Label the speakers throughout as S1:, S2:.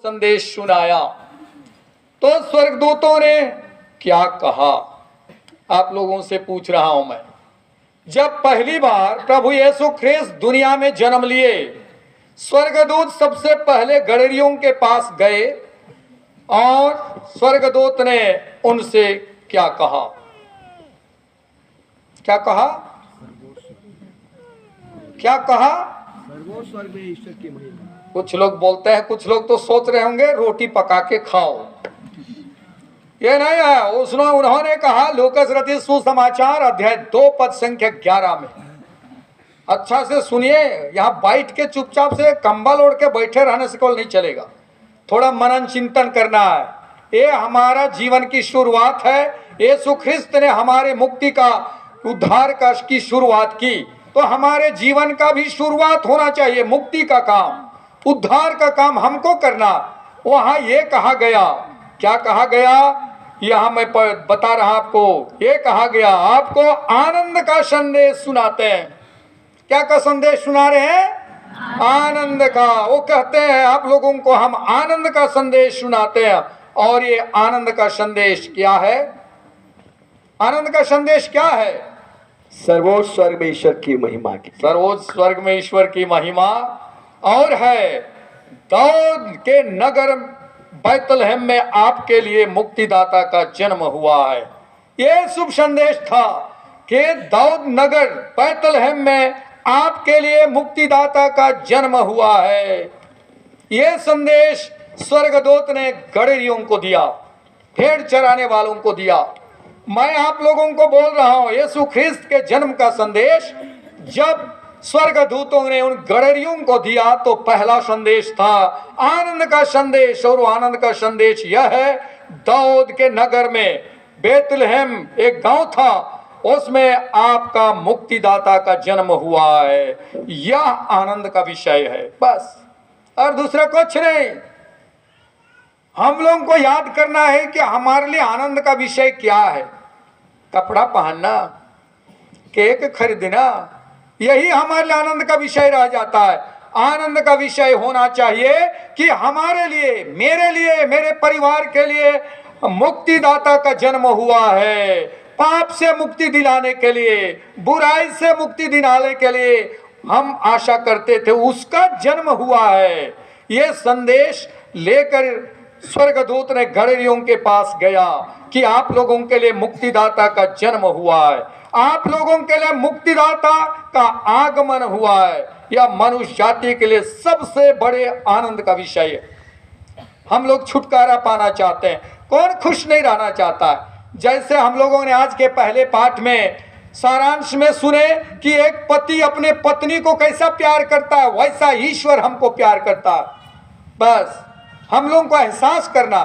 S1: संदेश सुनाया तो स्वर्गदूतों ने क्या कहा, आप लोगों से पूछ रहा हूं मैं। जब पहली बार प्रभु यीशु ख्रिस्त दुनिया में जन्म लिए, स्वर्गदूत सबसे पहले गडरियों के पास गए और स्वर्गदूत ने उनसे क्या कहा? क्या कहा? क्या कहा?
S2: स्वर्ग में ईश्वर की महिमा।
S1: कुछ लोग बोलते हैं, कुछ लोग तो सोच रहे होंगे रोटी पका के खाओ। ये नहीं है। उन्होंने कहा लूकस रचित सुसमाचार अध्याय 2 पद संख्या 11 में, अच्छा से सुनिए, यहाँ बैठ के चुपचाप से कंबल ओढ़ के बैठे रहने से कोई नहीं चलेगा। थोड़ा मनन चिंतन करना है। ये हमारा जीवन की शुरुआत है। यीशु ख्रिस्त ने हमारे मुक्ति का, उद्धार का की शुरुआत की, तो हमारे जीवन का भी शुरुआत होना चाहिए। मुक्ति का काम, उद्धार का काम हमको करना। वहां ये कहा गया, क्या कहा गया यहां मैं बता रहा आपको। ये कहा गया आपको आनंद का संदेश सुनाते हैं। क्या का संदेश सुना रहे हैं? आनंद का। वो कहते हैं आप लोगों को हम आनंद का संदेश सुनाते हैं। और ये आनंद का संदेश क्या है? आनंद का संदेश क्या है?
S2: सर्वोच्च स्वर्ग में ईश्वर की महिमा की।
S1: सर्वोच्च स्वर्ग में ईश्वर की महिमा। और है दाऊद के नगर बैतलहम में आपके लिए मुक्तिदाता का जन्म हुआ है। यह शुभ संदेश था कि दाऊद नगर बैतलहम में आपके लिए मुक्तिदाता का जन्म हुआ है। यह संदेश स्वर्गदूत ने गडरियों को दिया, भेड़ चराने वालों को दिया। मैं आप लोगों को बोल रहा हूं, यीशु ख्रिस्त के जन्म का संदेश जब स्वर्गदूतों ने उन गडरियों को दिया तो पहला संदेश था आनंद का संदेश। और आनंद का संदेश यह है, दाऊद के नगर में बैतलहम एक गांव था, उसमें आपका मुक्तिदाता का जन्म हुआ है। यह आनंद का विषय है, बस, और दूसरा कुछ नहीं। हम लोगों को याद करना है कि हमारे लिए आनंद का विषय क्या है। कपड़ा पहनना, केक खरीदना, यही हमारे लिए आनंद का विषय रह जाता है। आनंद का विषय होना चाहिए कि हमारे लिए, मेरे लिए, मेरे परिवार के लिए मुक्तिदाता का जन्म हुआ है। पाप से मुक्ति दिलाने के लिए, बुराई से मुक्ति दिलाने के लिए हम आशा करते थे, उसका जन्म हुआ है। ये संदेश लेकर स्वर्गदूत ने गडरियों के पास गया कि आप लोगों के लिए मुक्तिदाता का जन्म हुआ है, आप लोगों के लिए मुक्तिदाता का आगमन हुआ है। यह मनुष्य जाति के लिए सबसे बड़े आनंद का विषय है। हम लोग छुटकारा पाना चाहते हैं। कौन खुश नहीं रहना चाहता है? जैसे हम लोगों ने आज के पहले पाठ में सारांश में सुने कि एक पति अपने पत्नी को कैसा प्यार करता है, वैसा ईश्वर हमको प्यार करता है। बस हम लोगों को एहसास करना,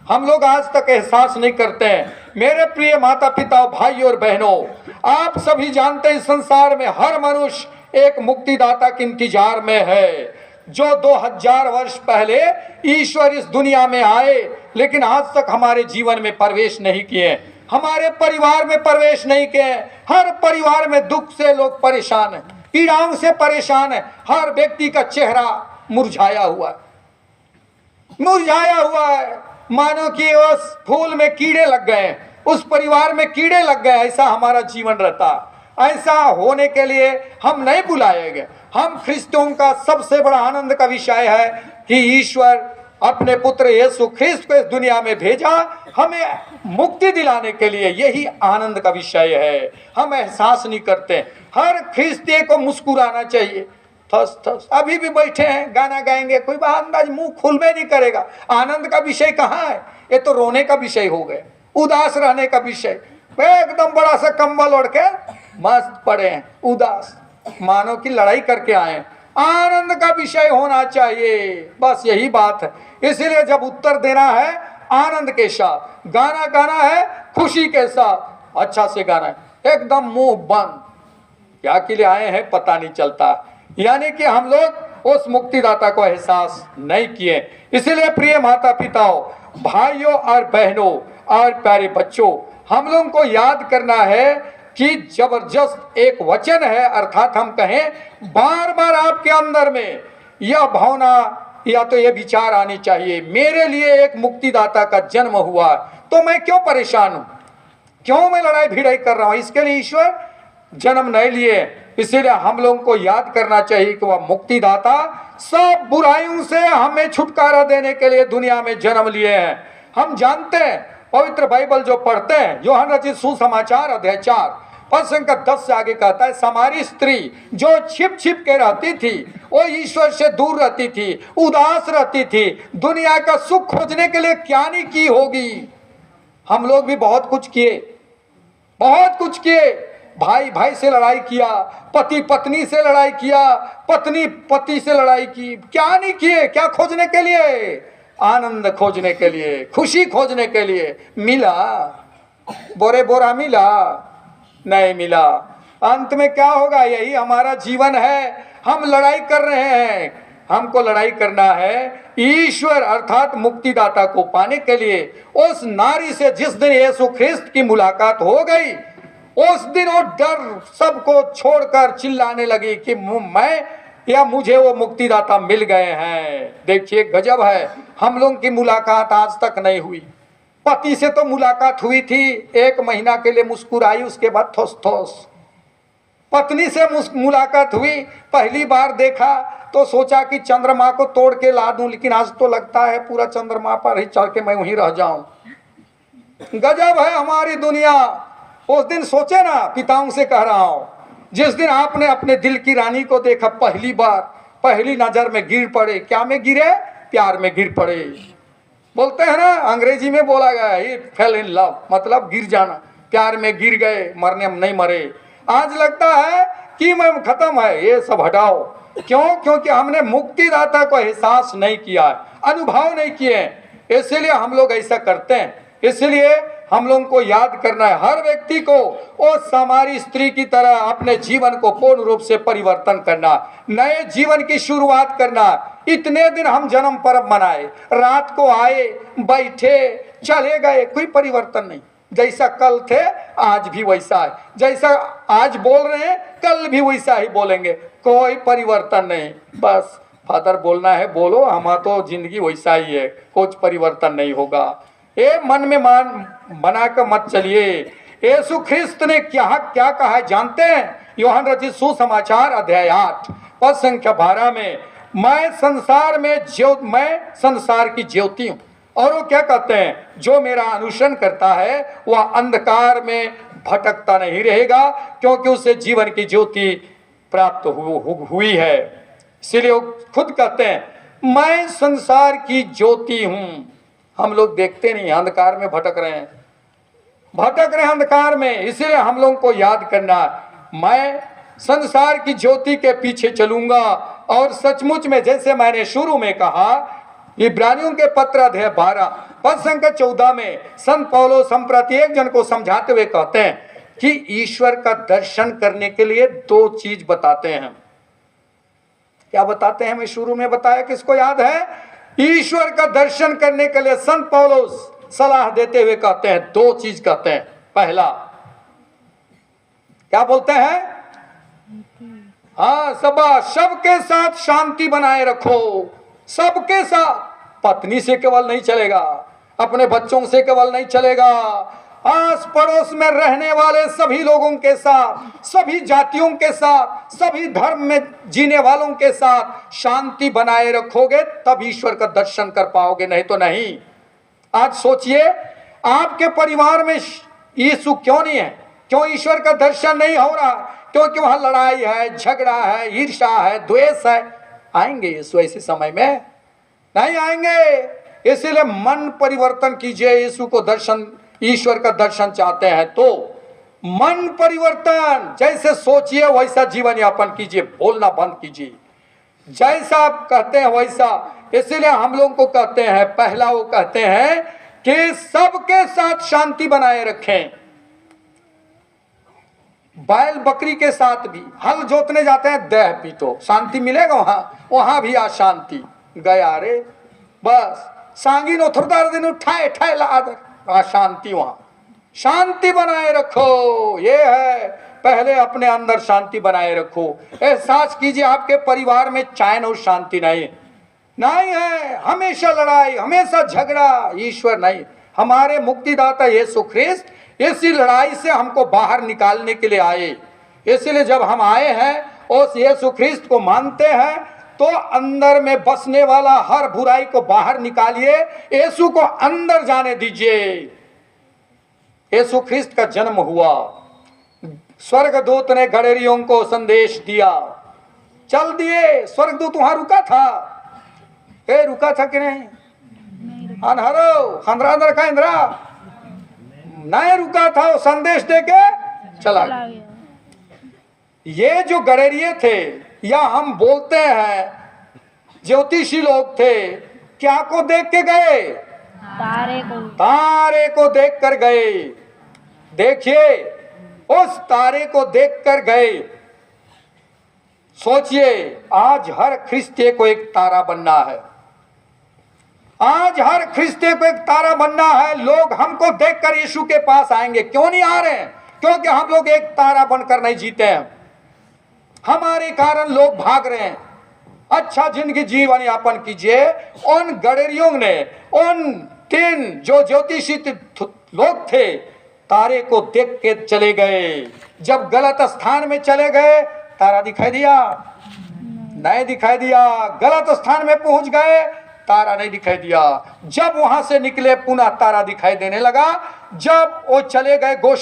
S1: हम लोग आज तक एहसास नहीं करते हैं। मेरे प्रिय माता पिता, भाई और बहनों, आप सभी जानते हैं संसार में हर मनुष्य एक मुक्तिदाता के इंतजार में है। जो 2000 वर्ष पहले ईश्वर इस दुनिया में आए, लेकिन आज तक हमारे जीवन में प्रवेश नहीं किए, हमारे परिवार में प्रवेश नहीं किए। हर परिवार में दुख से लोग परेशान हैं, पीड़ाओं से परेशान है। हर व्यक्ति का चेहरा मुरझाया हुआ है, मुरझाया हुआ है, मानो कि उस फूल में कीड़े लग गए, उस परिवार में कीड़े लग गए। ऐसा हमारा जीवन रहता है। ऐसा होने के लिए हम नहीं बुलाए गए। हम ख्रिस्तों का सबसे बड़ा आनंद का विषय है कि ईश्वर अपने पुत्र यीशु ख्रिस्त को इस दुनिया में भेजा हमें मुक्ति दिलाने के लिए। यही आनंद का विषय है। हम एहसास नहीं करते। हर ख्रिस्ती को मुस्कुराना चाहिए। थस थस अभी भी बैठे हैं, गाना गाएंगे, कोई अंदाज मुंह खुलबे नहीं करेगा। आनंद का विषय कहाँ है? ये तो रोने का विषय हो गए, उदास रहने का विषय। एकदम बड़ा सा कंबल ओढ़ के मस्त पड़े हैं, उदास, मानो कि लड़ाई करके आए। आनंद का विषय होना चाहिए, बस यही बात है। इसीलिए जब उत्तर देना है आनंद के साथ, गाना गाना है खुशी के साथ, अच्छा से गाना है, एकदम मुंह बंद। क्या के लिए आए हैं पता नहीं चलता। यानी कि हम लोग उस मुक्तिदाता को एहसास नहीं किए। इसलिए प्रिय माता पिताओं, भाइयों और बहनों और प्यारे बच्चों, हम लोगों को याद करना है कि जबरदस्त एक वचन है, अर्थात हम कहें बार बार आपके अंदर में यह भावना या तो ये विचार आनी चाहिए, मेरे लिए एक मुक्तिदाता का जन्म हुआ तो मैं क्यों परेशान हूं, क्यों मैं लड़ाई भिड़ाई कर रहा हूं। इसके लिए ईश्वर जन्म नहीं लिए। इसीलिए हम लोगों को याद करना चाहिए कि वह मुक्तिदाता सब बुराइयों से हमें छुटकारा देने के लिए दुनिया में जन्म लिए हैं। हम जानते हैं, पवित्र बाइबल जो पढ़ते हैं, यूहन्ना रचित सुसमाचार अध्याय 4 पद संख्या 10 से आगे कहता है, सामारी स्त्री जो छिप छिप के रहती थी, वो ईश्वर से दूर रहती थी, उदास रहती थी, दुनिया का सुख खोजने के लिए क्या नहीं की होगी। हम लोग भी बहुत कुछ किए, बहुत कुछ किए। भाई भाई से लड़ाई किया, पति पत्नी से लड़ाई किया, पत्नी पति से लड़ाई की, क्या नहीं किए। क्या खोजने के लिए? आनंद खोजने के लिए, खुशी खोजने के लिए। मिला? बोरे बोरा मिला? नहीं मिला। अंत में क्या होगा? यही हमारा जीवन है। हम लड़ाई कर रहे हैं। हमको लड़ाई करना है ईश्वर अर्थात मुक्तिदाता को पाने के लिए। उस नारी से जिस दिन यीशु ख्रिस्त की मुलाकात हो गई, उस दिन वो डर सबको छोड़कर चिल्लाने लगी कि मैं या मुझे वो मुक्तिदाता मिल गए हैं। देखिए गजब है, हम लोगों की मुलाकात आज तक नहीं हुई। पति से तो मुलाकात हुई थी, 1 महीना के लिए मुस्कुराई, उसके बाद ठोस ठोस। पत्नी से मुलाकात हुई, पहली बार देखा तो सोचा कि चंद्रमा को तोड़ के ला दूं, लेकिन आज तो लगता है पूरा चंद्रमा पर ही चढ़ के मैं वहीं रह जाऊं। गजब है हमारी दुनिया। उस दिन सोचे ना, पिताओं से कह रहा हूं, जिस दिन आपने अपने दिल की रानी को देखा पहली बार, पहली नजर में गिर पड़े। क्या में गिरे? प्यार में गिर पड़े। बोलते हैं ना, अंग्रेजी में बोला गया है फेल इन लव, मतलब गिर जाना, प्यार में गिर गए, मरने में नहीं मरे। आज लगता है कि मैं खत्म है, ये सब हटाओ। क्यों? क्योंकि हमने मुक्तिदाता को एहसास नहीं किया, अनुभव नहीं किए, इसलिए हम लोग ऐसा करते हैं। इसलिए हम लोगों को याद करना है, हर व्यक्ति को उस सामारी स्त्री की तरह अपने जीवन को पूर्ण रूप से परिवर्तन करना, नए जीवन की शुरुआत करना। इतने दिन हम जन्म पर्व मनाए, रात को आए, बैठे, चले गए, कोई परिवर्तन नहीं। जैसा कल थे आज भी वैसा है, जैसा आज बोल रहे हैं कल भी वैसा ही बोलेंगे, कोई परिवर्तन नहीं। बस फादर बोलना है बोलो, हमारा तो जिंदगी वैसा ही है, कुछ परिवर्तन नहीं होगा। ये मन में बना कर मत चलिए। यीशु ख्रिस्त ने क्या क्या कहा है जानते हैं? यूहन्ना रचित सुसमाचार अध्याय 8 पद संख्या 12 में, मैं संसार की ज्योति हूँ। और वो क्या कहते हैं? जो मेरा अनुसरण करता है वह अंधकार में भटकता नहीं रहेगा, क्योंकि उसे जीवन की ज्योति प्राप्त हुई है। इसलिए वो खुद कहते हैं मैं संसार की ज्योति हूँ। हम लोग देखते नहीं, अंधकार में भटक रहे हैं अंधकार में। इसलिए हम लोगों को याद करना, मैं संसार की ज्योति के पीछे चलूंगा। और सचमुच में जैसे मैंने शुरू में कहा, इब्रानियों के पत्र अध्याय 12 पद संख्या 14 में संत पौलुस हम प्रत्येक जन को समझाते हुए कहते हैं कि ईश्वर का दर्शन करने के लिए 2 चीज बताते हैं। क्या बताते हैं? मैं शुरू में बताया, किसको याद है? ईश्वर का दर्शन करने के लिए संत पौलुस सलाह देते हुए कहते हैं, 2 चीज कहते हैं। पहला क्या बोलते हैं? हाँ, सबके साथ शांति बनाए रखो। सबके साथ, पत्नी से केवल नहीं चलेगा, अपने बच्चों से केवल नहीं चलेगा, आस पड़ोस में रहने वाले सभी लोगों के साथ, सभी जातियों के साथ, सभी धर्म में जीने वालों के साथ शांति बनाए रखोगे तब ईश्वर का दर्शन कर पाओगे, नहीं तो नहीं। आज सोचिए, आपके परिवार में यीशु क्यों नहीं है? क्यों ईश्वर का दर्शन नहीं हो रहा? क्योंकि वहां लड़ाई है, झगड़ा है, ईर्ष्या है, द्वेष है। आएंगे यीशु ऐसे समय में? नहीं आएंगे। इसलिए मन परिवर्तन कीजिए। यीशु को दर्शन, ईश्वर का दर्शन चाहते हैं तो मन परिवर्तन, जैसे सोचिए वैसा जीवन यापन कीजिए, बोलना बंद कीजिए, जैसा आप कहते हैं वैसा। इसलिए हम लोगों को कहते हैं, पहला वो कहते हैं कि सबके साथ शांति बनाए रखें। बैल बकरी के साथ भी हल जोतने जाते हैं, देह पीटो, शांति मिलेगा वहां भी अशांति गया रे। बस सांगी नोथरदार दिन उठाए ठाए लादर, अशांति वहां। शांति बनाए रखो, ये है। पहले अपने अंदर शांति बनाए रखो। एहसास कीजिए आपके परिवार में चैन और शांति नहीं, नहीं है, हमेशा लड़ाई, हमेशा झगड़ा। ईश्वर नहीं, हमारे मुक्तिदाता यीशु ख्रिस्त इसी लड़ाई से हमको बाहर निकालने के लिए आए। इसलिए जब हम आए हैं उस यीशु ख्रिस्त को मानते हैं तो अंदर में बसने वाला हर बुराई को बाहर निकालिए, यीशु को अंदर जाने दीजिए। यीशु ख्रिस्त का जन्म हुआ, स्वर्गदूत ने गडरियों को संदेश दिया, चल दिए। स्वर्गदूत वहां रुका था, रुका था कि नहीं? अनहरो खंद्रा का इंद्रा नहीं रुका था, वो संदेश देके चला गया। ये जो गडरिये थे, या हम बोलते हैं ज्योतिषी लोग थे, क्या को देख के गए? तारे को देख कर गए। देखिए, उस तारे को देख कर गए। सोचिए, आज हर ख्रिस्ती को एक तारा बनना है। आज हर ख्रिस्ती को एक तारा बनना है। लोग हमको देखकर यीशु के पास आएंगे। क्यों नहीं आ रहे हैं? क्योंकि हम लोग एक तारा बनकर नहीं जीते हैं। हमारे कारण लोग भाग रहे हैं। अच्छा जिंदगी जीवन यापन कीजिए। उन गडरियों ने, उन 3 जो ज्योतिषी लोग थे, तारे को देख के चले गए। जब गलत स्थान में चले गए, तारा दिखाई दिया? नहीं दिखाई दिया। गलत स्थान में पहुंच गए, तारा नहीं दिखाई दिया। जब वहां से निकले, पुनः तारा दिखाई देने लगा। जब वो चले गए